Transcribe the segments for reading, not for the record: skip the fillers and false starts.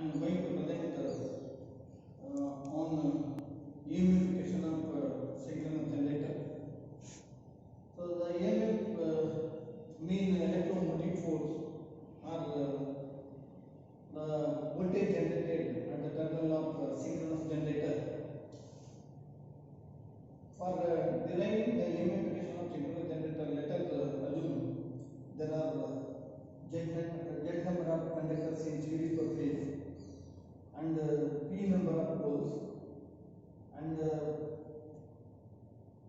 am going to present on EMF of synchronous generator. So the EMF mean electromotive force or the voltage generated at the terminal of synchronous generator. For deriving the EMF of synchronous generator, let us assume there are Z number of conductors in series per phase and P number of poles, and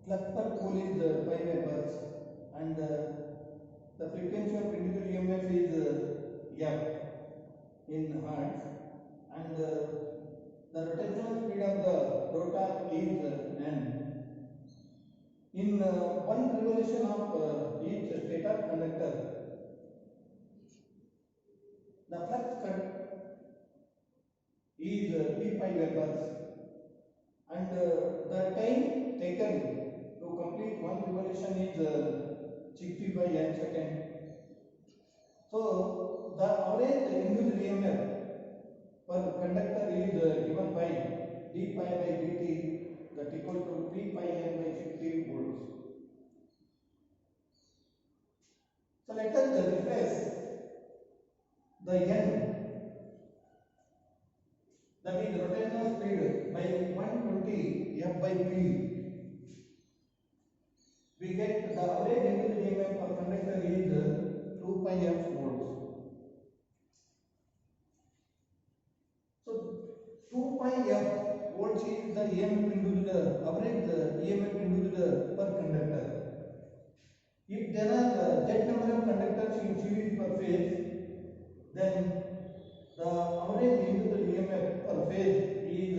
flux per pole is 5 amperes, and the frequency of individual EMF is F in hertz, and the rotational speed of the rotor is N. In one revolution of each stator conductor, the flux cut is P pi amperes, and the time taken to complete one revolution is 60 by n second. So the average induced EMF per conductor is given by d pi by dt, that equal to P pi n by 60 volts. So let us replace the n, that is rotational speed, by 120 F by P. We get the average induced EMF per conductor is 2 pi F volts. So 2 pi F volts is the EMF induced, average EMF induced per conductor. If there are Z number of conductors in series per phase, then the average induced EMF per phase is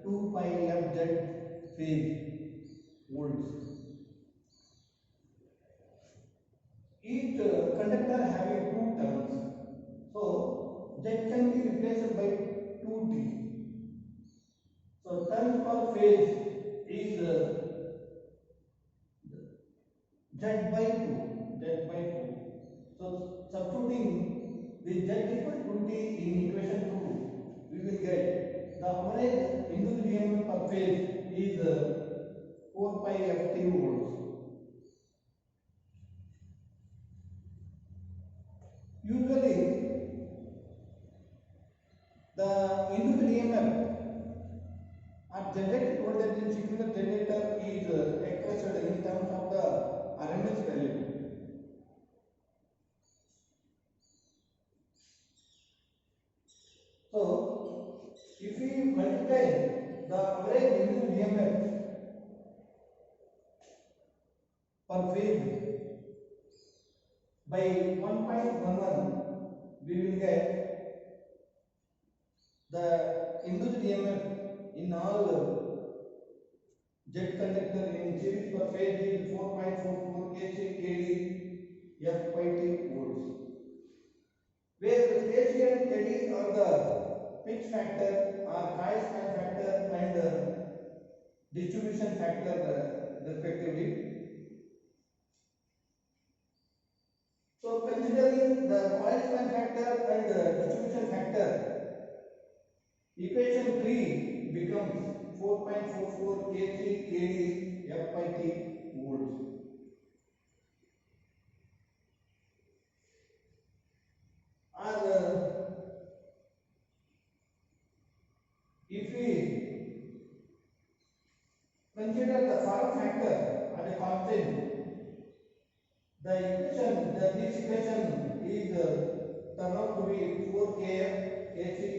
2 pi Fz phase volts. Each conductor having two turns, so Z can be replaced by 2t. So turns per phase is Z by 2. So substituting with Z equal to t in equation 2, we will get the average induced EMF per phase is 4 pi Ft volts. Usually, the induced EMF at generated voltage in synchronous generator is expressed in terms of the RMS value. So, if we multiply the average induced EMF per phase by 1.11, we will get the induced EMF in all Z conductor in series per phase is 4.44 kc kd F by t volts, where kc and kd are the pitch factor or coil span factor and distribution factor respectively. So considering the coil span factor and distribution factor, equation 3 becomes 4.44 kc kd F by t volts. And if we consider the form factor as a constant, this equation is turned out to be 4 kf kc